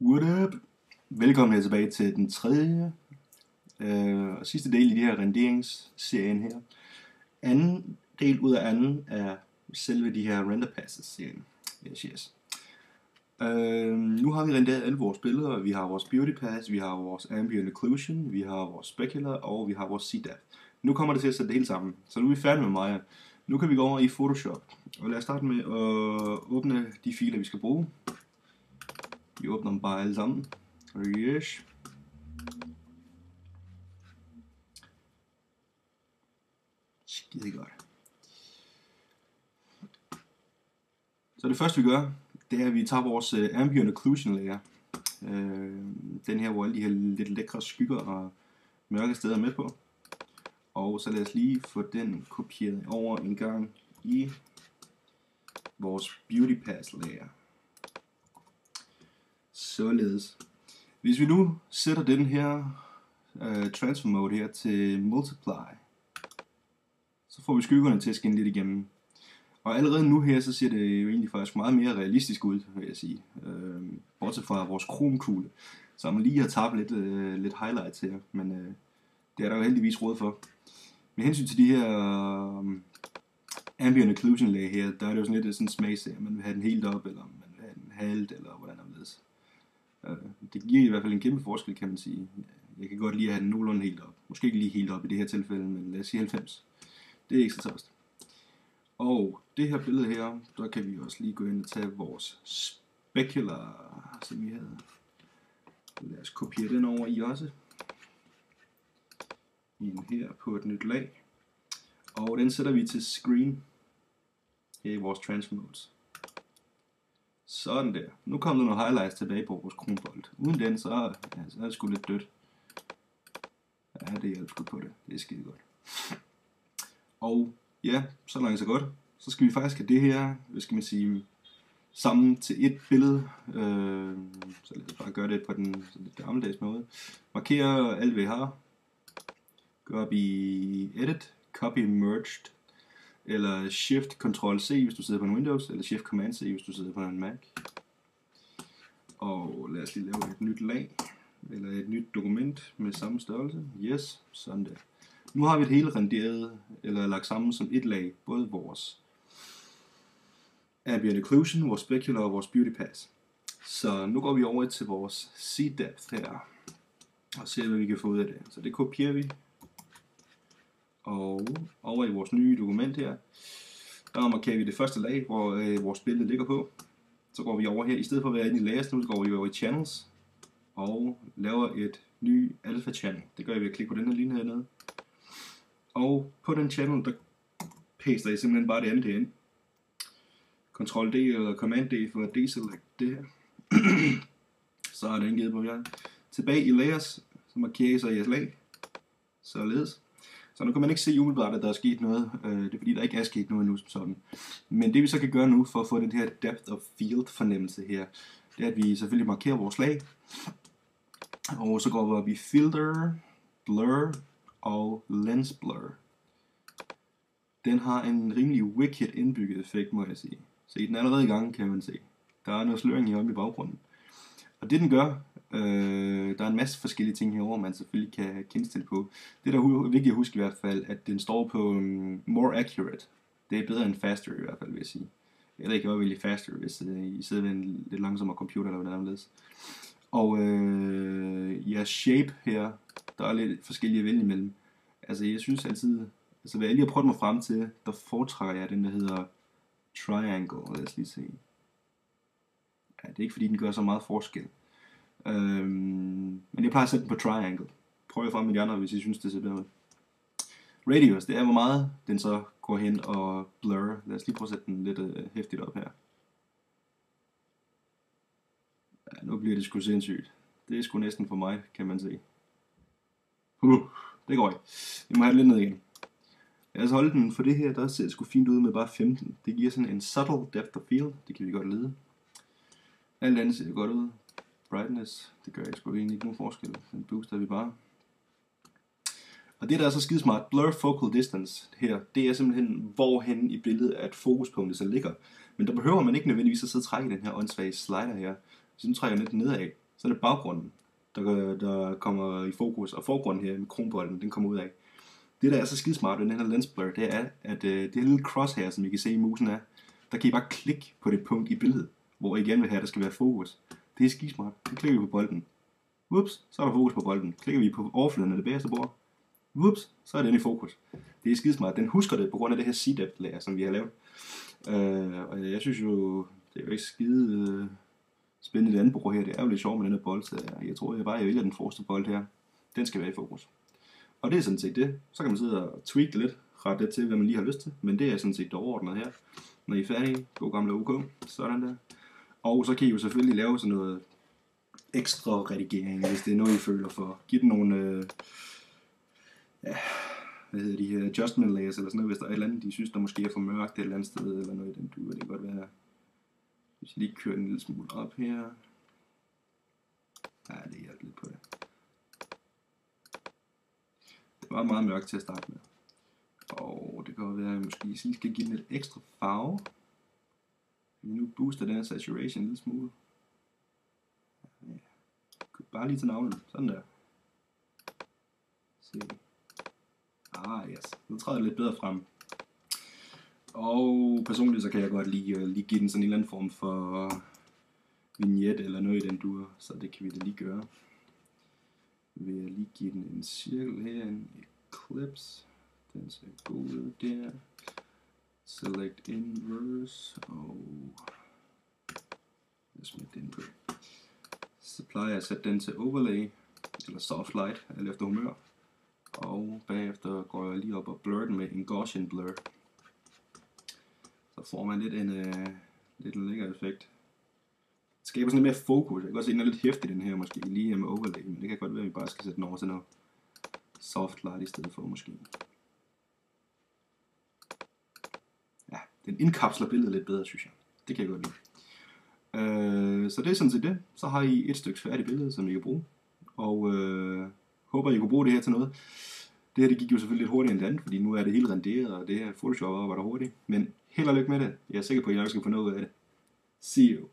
What up? Velkommen her tilbage til den tredje og sidste del i de her renderingsserien her. Anden del ud af anden er selve de her render passes serien. Yes. Nu har vi renderet alle vores billeder. Vi har vores beauty pass, vi har vores ambient occlusion, vi har vores specular og vi har vores CDAP. Nu kommer det til at sætte det hele sammen. Så nu er vi færdige med Maya. Nu kan vi gå over i Photoshop. Og lad os starte med at åbne de filer vi skal bruge. Vi åbner dem bare alle sammen. Yes. Skide godt. Så det første vi gør, det er at vi tager vores ambient occlusion layer. Den her, hvor alle de her lidt lækre skygger og mørke steder er med på. Og så lad os lige få den kopieret over en gang i vores beauty pass layer. Således. Hvis vi nu sætter den her transfer mode her til multiply, så får vi skyggerne til at skinne lidt igennem. Og allerede nu her, så ser det jo egentlig faktisk meget mere realistisk ud, vil jeg sige. Bortset fra vores chromekugle, som lige har tabt lidt highlights her, men det er der jo heldigvis råd for. Med hensyn til de her ambient occlusion lag her, der er det jo sådan lidt sådan en smagsag, man vil have den helt op, eller man vil have den halvt, eller hvordan der ledes. Det giver i hvert fald en kæmpe forskel, kan man sige. Jeg kan godt lide at have den nogenlunde helt op. Måske ikke lige helt op i det her tilfælde, men lad os sige 90. Det er ikke så tørst. Og det her billede her, der kan vi også lige gå ind og tage vores specular, som vi havde. Lad os kopiere den over i også. Ind her på et nyt lag. Og den sætter vi til screen her i vores transfer modes. Sådan der. Nu kommer der nogle highlights tilbage på vores kronbold. Uden den, så er det sgu lidt dødt. Ja, det hjælper sgu på det. Det er skide godt. Og ja, så langt så godt. Så skal vi faktisk have det her, hvad skal man sige, sammen til et billede. Så lad os bare gøre det på den lidt gammeldags måde. Markere alt vi har. Gå op i Edit, Copy Merged. Eller Shift Ctrl C, hvis du sidder på en Windows, eller Shift Command C, hvis du sidder på en Mac. Og lad os lige lave et nyt lag, eller et nyt dokument med samme størrelse. Yes, sådan der. Nu har vi det hele renderet, eller lagt sammen som et lag, både vores ambient occlusion, vores specular og vores beauty pass. Så nu går vi over til vores C-depth her, og ser hvad vi kan få ud af det. Så det kopierer vi. Og over i vores nye dokument her, der markerer vi det første lag, hvor vores billede ligger på. Så går vi over her, i stedet for at være inde i layers, nu går vi over i channels, og laver et ny alpha channel. Det gør jeg ved at klikke på den her linje hernede. Og på den channel, der paster jeg simpelthen bare det andet ind. Ctrl D eller Command D for at deselect det her. Så er det indgivet på her. Tilbage i layers, så markerer jeg så jeres lag. Således. Så nu kan man ikke se umiddelbart, at der er sket noget. Det er fordi, der ikke er sket noget endnu som sådan. Men det vi så kan gøre nu, for at få den her depth of field fornemmelse her, det er, at vi selvfølgelig markerer vores lag. Og så går vi op i filter, blur og lens blur. Den har en rimelig wicked indbygget effekt, må jeg sige. Så i den er allerede i gang, kan man se. Der er noget sløring heroppe i baggrunden. Og det den gør, der er en masse forskellige ting herovre, man selvfølgelig kan kendstille på. Det der er vigtigt at huske i hvert fald, at den står på more accurate. Det er bedre end faster i hvert fald, vil jeg sige. Eller ikke vælge faster, hvis I sidder ved en lidt langsommere computer eller hvordan det er. Og ja, shape her, der er lidt forskellige at vælge imellem. Altså jeg synes altid, altså hvad jeg lige har prøvet mig frem til, der foretrækker jeg den der hedder triangle, lad os lige se. Ja, det er ikke fordi den gør så meget forskel. Men jeg plejer at sætte den på triangle. Prøv at frem med de andre, hvis I synes det ser bedre ud. Radius, det er hvor meget den så går hen og blur. Lad os lige prøve at sætte den lidt hæftigt op her. Ja, nu bliver det sgu sindssygt. Det er sgu næsten for mig, kan man se. Det går ikke. Vi må have det lidt ned igen. Lad os holde den for det her, der ser det sgu fint ud med bare 15. Det giver sådan en subtle depth of field. Det kan vi godt lide. Alt andet ser godt ud. Brightness, det gør jeg sgu egentlig ikke nogen forskel. Den booster vi bare. Og det der er så skidesmart, blur focal distance her, det er simpelthen hvorhen i billedet at fokuspunktet så ligger. Men der behøver man ikke nødvendigvis at sidde og trække den her åndssvage slider her. Så nu trækker jeg lidt nedad, så er det baggrunden, der kommer i fokus, og forgrunden her med kronbolden, den kommer ud af. Det, der er så skidesmart ved den her lens blur, det er, at det her lille crosshair, som I kan se i musen er, der kan I bare klikke på det punkt i billedet, hvor I gerne vil have, der skal være fokus. Det er skidesmart. Så klikker vi på bolden. Whoops, så er der fokus på bolden. Klikker vi på overfladen af det bagerste bord. Whoops, så er den i fokus. Det er skidesmart. Den husker det på grund af det her C-depth layer, som vi har lavet. Og jeg synes jo, det er jo ikke skide spændende det andet bord her. Det er jo lidt sjovt med den her bold, så jeg tror jeg vælger den forreste bold her. Den skal være i fokus. Og det er sådan set det. Så kan man sidde og tweak det lidt, rette det til, hvad man lige har lyst til. Men det er sådan set det overordnede her. Når I er færdige, god gamle OK. Sådan der. Og så kan I jo selvfølgelig lave sådan noget ekstra redigering, hvis det er noget, I føler for. Giv den nogle de her adjustment layers eller sådan noget, hvis der er et eller andet, de synes, der måske er for mørkt et eller andet sted, eller noget i den duer. Det kan godt være, hvis jeg lige kører en lille smule op her. Ja, det hjælper lidt på det. Det var meget mørkt til at starte med. Og det kan godt være, at jeg måske lige skal give den lidt ekstra farve. Nu booster den her saturation en lille smule. Ja. Bare lige til navnet. Sådan der. Se. Yes. Nu træder det lidt bedre frem. Og personligt så kan jeg godt lige give den sådan en eller anden form for vignette eller noget i den dur. Så det kan vi da lige gøre. Vil jeg lige give den en cirkel her, en eclipse. Den ser god ud der. Select inverse og jeg smider den på. Så plejer jeg at sætte den til overlay eller soft light, alt efter humør. Og bagefter går jeg lige op og blur den med en Gaussian blur. Så får man lidt en lækker effekt. Det skaber sådan lidt mere fokus. Jeg kan godt se, den er lidt hæftig den her måske lige her med overlay, men det kan godt være, at vi bare skal sætte den over til noget soft light i stedet for måske. Ja, den indkapsler billedet lidt bedre, synes jeg. Det kan jeg godt lide. Så det er sådan set det. Så har I et stykke færdigt billede, som I kan bruge. Og håber, I kunne bruge det her til noget. Det her det gik jo selvfølgelig lidt hurtigere end det andet, fordi nu er det helt renderet, og det her Photoshop arbejder hurtigt. Men held og lykke med det. Jeg er sikker på, at I nok skal få noget ud af det. See you.